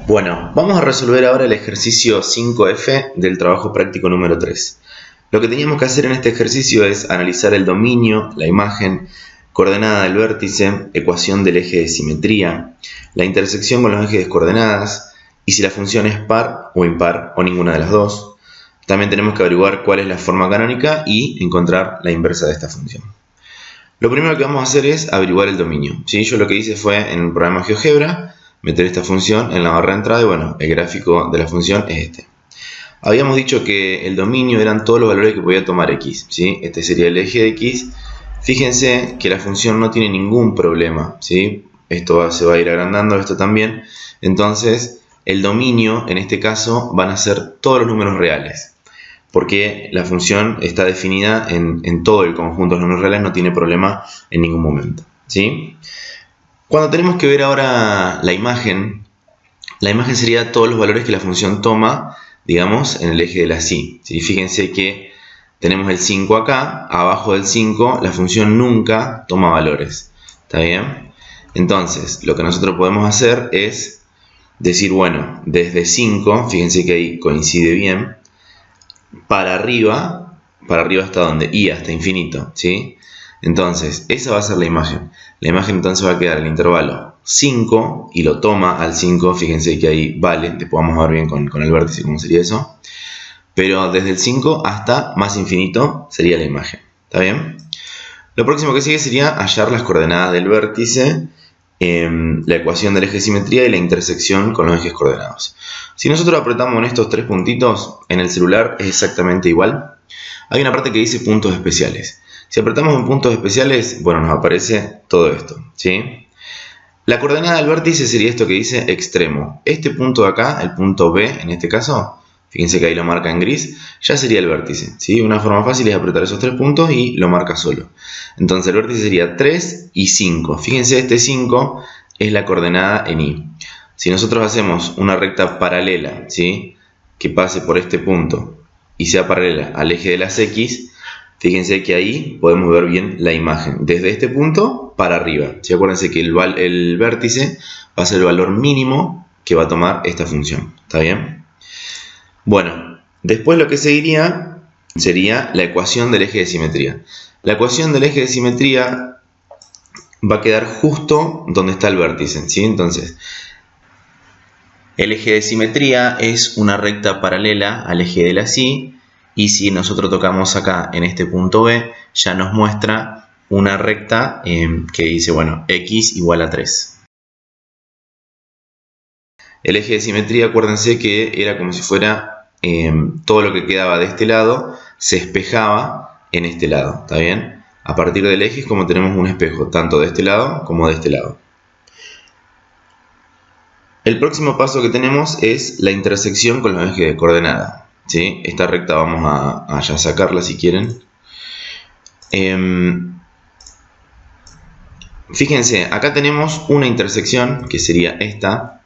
Bueno, vamos a resolver ahora el ejercicio 5F del trabajo práctico número 3. Lo que teníamos que hacer en este ejercicio es analizar el dominio, la imagen, coordenada del vértice, ecuación del eje de simetría, la intersección con los ejes de coordenadas y si la función es par o impar o ninguna de las dos. También tenemos que averiguar cuál es la forma canónica y encontrar la inversa de esta función. Lo primero que vamos a hacer es averiguar el dominio. ¿Sí? Yo lo que hice fue en el programa GeoGebra meter esta función en la barra de entrada y bueno, el gráfico de la función es este. Habíamos dicho que el dominio eran todos los valores que podía tomar x, ¿sí? Este sería el eje de x. Fíjense que la función no tiene ningún problema, ¿sí? Esto se va a ir agrandando, esto también. Entonces, el dominio en este caso van a ser todos los números reales, porque la función está definida en todo el conjunto de los números reales, no tiene problema en ningún momento, ¿sí? Cuando tenemos que ver ahora la imagen sería todos los valores que la función toma, digamos, en el eje de la y. ¿Sí? Fíjense que tenemos el 5 acá, abajo del 5 la función nunca toma valores. ¿Está bien? Entonces, lo que nosotros podemos hacer es decir, bueno, desde 5, fíjense que ahí coincide bien, para arriba hasta donde, y hasta infinito, ¿sí? Entonces, esa va a ser la imagen. La imagen entonces va a quedar el intervalo 5 y lo toma al 5. Fíjense que ahí vale, después vamos a ver bien con el vértice cómo sería eso. Pero desde el 5 hasta más infinito sería la imagen. ¿Está bien? Lo próximo que sigue sería hallar las coordenadas del vértice, la ecuación del eje de simetría y la intersección con los ejes coordenados. Si nosotros apretamos en estos tres puntitos, en el celular es exactamente igual. Hay una parte que dice puntos especiales. Si apretamos en puntos especiales, bueno, nos aparece todo esto, ¿sí? La coordenada del vértice sería esto que dice extremo. Este punto de acá, el punto B en este caso, fíjense que ahí lo marca en gris, ya sería el vértice, ¿sí? Una forma fácil es apretar esos tres puntos y lo marca solo. Entonces el vértice sería 3 y 5. Fíjense, este 5 es la coordenada en Y. Si nosotros hacemos una recta paralela, ¿sí? Que pase por este punto y sea paralela al eje de las X, fíjense que ahí podemos ver bien la imagen, desde este punto para arriba. ¿Sí? Acuérdense que el vértice va a ser el valor mínimo que va a tomar esta función. ¿Está bien? Bueno, después lo que seguiría sería la ecuación del eje de simetría. La ecuación del eje de simetría va a quedar justo donde está el vértice, ¿sí? Entonces, el eje de simetría es una recta paralela al eje de la Y. Y si nosotros tocamos acá en este punto B, ya nos muestra una recta que dice, bueno, x igual a 3. El eje de simetría, acuérdense que era como si fuera todo lo que quedaba de este lado, se espejaba en este lado, ¿está bien? A partir del eje es como tenemos un espejo, tanto de este lado como de este lado. El próximo paso que tenemos es la intersección con los ejes de coordenada. ¿Sí? Esta recta vamos a ya sacarla si quieren. Fíjense, acá tenemos una intersección que sería esta.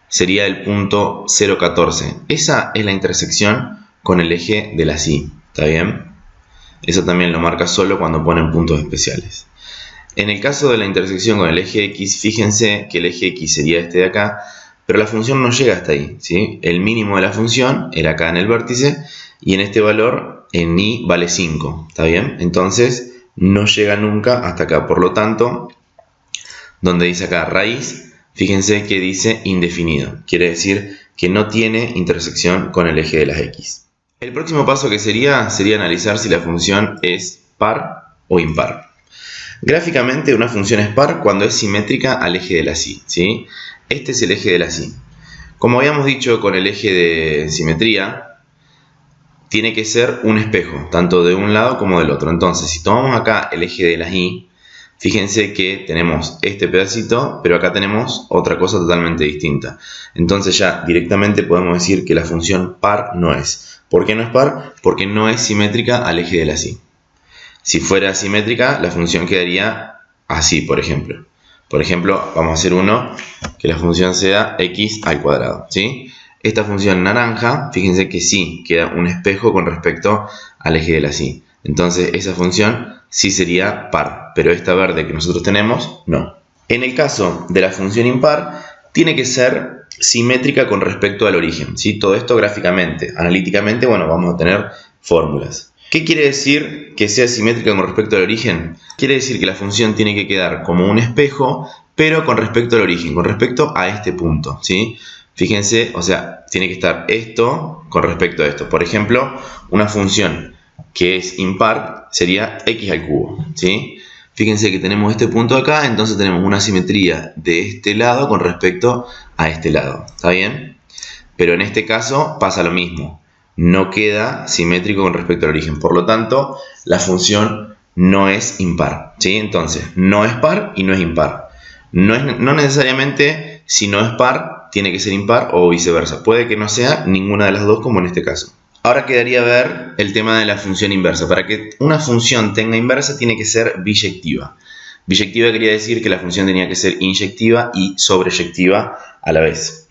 Sería el punto 0,14. Esa es la intersección con el eje de la Y. ¿Está bien? Eso también lo marca solo cuando ponen puntos especiales. En el caso de la intersección con el eje X, fíjense que el eje X sería este de acá. Pero la función no llega hasta ahí, ¿sí? El mínimo de la función era acá en el vértice y en este valor en Y vale 5, ¿está bien? Entonces no llega nunca hasta acá. Por lo tanto, donde dice acá raíz, fíjense que dice indefinido. Quiere decir que no tiene intersección con el eje de las X. El próximo paso que sería analizar si la función es par o impar. Gráficamente una función es par cuando es simétrica al eje de la Y, ¿sí? Este es el eje de la Y. Como habíamos dicho con el eje de simetría, tiene que ser un espejo, tanto de un lado como del otro. Entonces, si tomamos acá el eje de la Y, fíjense que tenemos este pedacito, pero acá tenemos otra cosa totalmente distinta. Entonces ya directamente podemos decir que la función par no es. ¿Por qué no es par? Porque no es simétrica al eje de la Y. Si fuera simétrica, la función quedaría así, por ejemplo. Por ejemplo, vamos a hacer uno que la función sea x al cuadrado, ¿sí? Esta función naranja, fíjense que sí, queda un espejo con respecto al eje de la Y. Entonces, esa función sí sería par, pero esta verde que nosotros tenemos, no. En el caso de la función impar, tiene que ser simétrica con respecto al origen, ¿sí? Todo esto gráficamente. Analíticamente, bueno, vamos a tener fórmulas. ¿Qué quiere decir que sea simétrica con respecto al origen? Quiere decir que la función tiene que quedar como un espejo, pero con respecto al origen, con respecto a este punto, ¿sí? Fíjense, o sea, tiene que estar esto con respecto a esto. Por ejemplo, una función que es impar sería x al cubo, ¿sí? Fíjense que tenemos este punto acá, entonces tenemos una simetría de este lado con respecto a este lado, ¿está bien? Pero en este caso pasa lo mismo, no queda simétrico con respecto al origen, por lo tanto la función no es impar, ¿sí? Entonces, no es par y no es impar. No necesariamente si no es par tiene que ser impar o viceversa, puede que no sea ninguna de las dos como en este caso. Ahora quedaría ver el tema de la función inversa. Para que una función tenga inversa tiene que ser biyectiva. Biyectiva quería decir que la función tenía que ser inyectiva y sobreyectiva a la vez.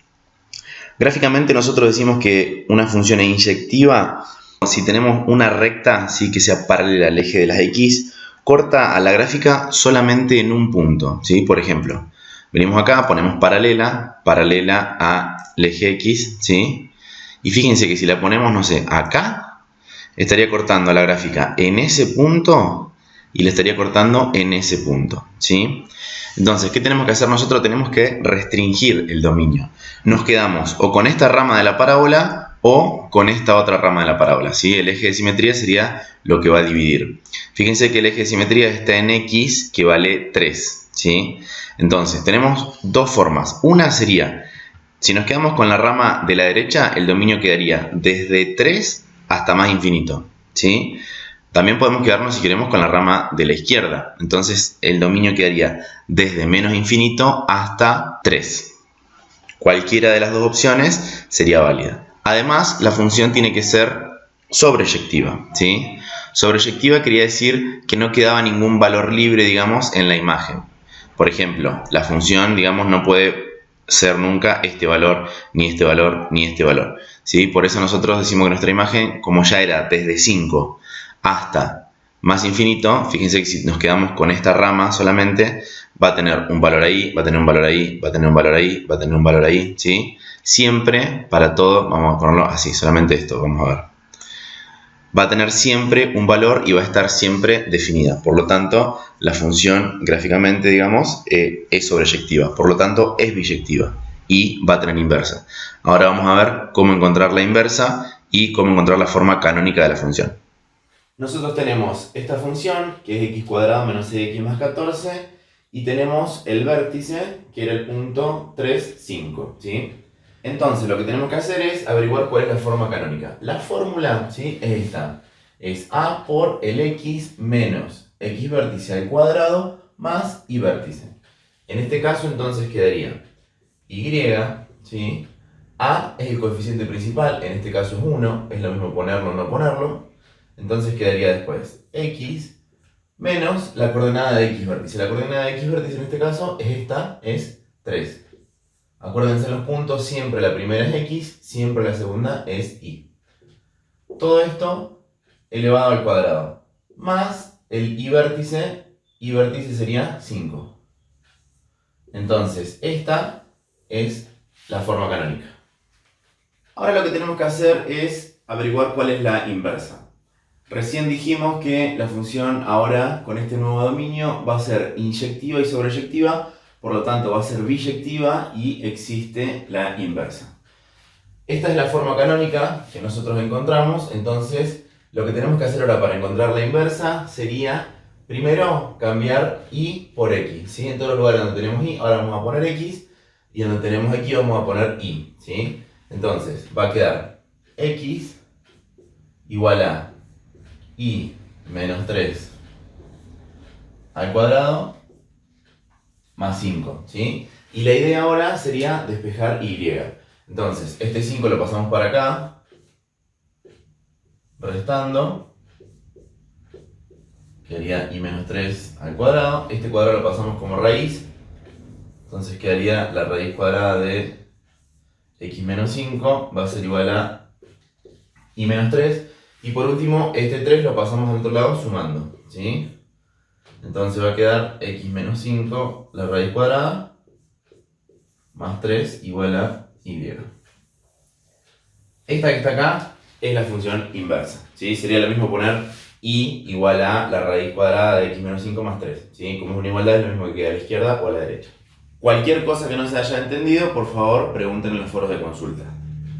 Gráficamente nosotros decimos que una función es inyectiva si tenemos una recta, ¿sí?, que sea paralela al eje de las x, corta a la gráfica solamente en un punto, ¿sí? Por ejemplo, venimos acá, ponemos paralela al eje x, ¿sí? Y fíjense que si la ponemos, no sé, acá, estaría cortando a la gráfica en ese punto y la estaría cortando en ese punto, ¿sí? Entonces, ¿qué tenemos que hacer nosotros? Tenemos que restringir el dominio. Nos quedamos o con esta rama de la parábola o con esta otra rama de la parábola, ¿sí? El eje de simetría sería lo que va a dividir. Fíjense que el eje de simetría está en x, que vale 3, ¿sí? Entonces, tenemos dos formas. Una sería, si nos quedamos con la rama de la derecha, el dominio quedaría desde 3 hasta más infinito, ¿sí? También podemos quedarnos, si queremos, con la rama de la izquierda. Entonces, el dominio quedaría desde menos infinito hasta 3. Cualquiera de las dos opciones sería válida. Además, la función tiene que ser sobreyectiva, ¿sí? Sobreyectiva quería decir que no quedaba ningún valor libre, digamos, en la imagen. Por ejemplo, la función, digamos, no puede ser nunca este valor, ni este valor, ni este valor, ¿sí? Por eso nosotros decimos que nuestra imagen, como ya era desde 5 hasta más infinito, fíjense que si nos quedamos con esta rama solamente, va a tener un valor ahí, va a tener un valor ahí, va a tener un valor ahí, va a tener un valor ahí, ¿sí? Siempre, para todo, vamos a ponerlo así, solamente esto, vamos a ver. Va a tener siempre un valor y va a estar siempre definida. Por lo tanto, la función gráficamente, digamos, es sobreyectiva. Por lo tanto, es biyectiva y va a tener inversa. Ahora vamos a ver cómo encontrar la inversa y cómo encontrar la forma canónica de la función. Nosotros tenemos esta función, que es x cuadrado menos 6x más 14, y tenemos el vértice, que era el punto 3, 5, ¿sí? Entonces, lo que tenemos que hacer es averiguar cuál es la forma canónica. La fórmula, ¿sí?, es esta. Es a por el x menos x vértice al cuadrado más y vértice. En este caso, entonces, quedaría y, ¿sí? A es el coeficiente principal, en este caso es 1, es lo mismo ponerlo o no ponerlo. Entonces quedaría después x menos la coordenada de x vértice. La coordenada de x vértice en este caso es esta, es 3. Acuérdense en los puntos, siempre la primera es x, siempre la segunda es y. Todo esto elevado al cuadrado. Más el y vértice sería 5. Entonces, esta es la forma canónica. Ahora lo que tenemos que hacer es averiguar cuál es la inversa. Recién dijimos que la función ahora, con este nuevo dominio, va a ser inyectiva y sobreyectiva, por lo tanto va a ser biyectiva y existe la inversa. Esta es la forma canónica que nosotros encontramos, entonces lo que tenemos que hacer ahora para encontrar la inversa sería, primero, cambiar y por x, ¿sí? En todos los lugares donde tenemos y, ahora vamos a poner x, y donde tenemos x vamos a poner y, ¿sí? Entonces va a quedar x igual a y menos 3 al cuadrado más 5, ¿sí? Y la idea ahora sería despejar y. Entonces, este 5 lo pasamos para acá, restando, quedaría y menos 3 al cuadrado. Este cuadrado lo pasamos como raíz, entonces quedaría la raíz cuadrada de x menos 5, va a ser igual a y menos 3. Y por último, este 3 lo pasamos al otro lado sumando, ¿sí? Entonces va a quedar x menos 5, la raíz cuadrada, más 3 igual a y. Esta que está acá es la función inversa, ¿sí? Sería lo mismo poner y igual a la raíz cuadrada de x menos 5 más 3, ¿sí? Como es una igualdad, es lo mismo que queda a la izquierda o a la derecha. Cualquier cosa que no se haya entendido, por favor, pregunten en los foros de consulta.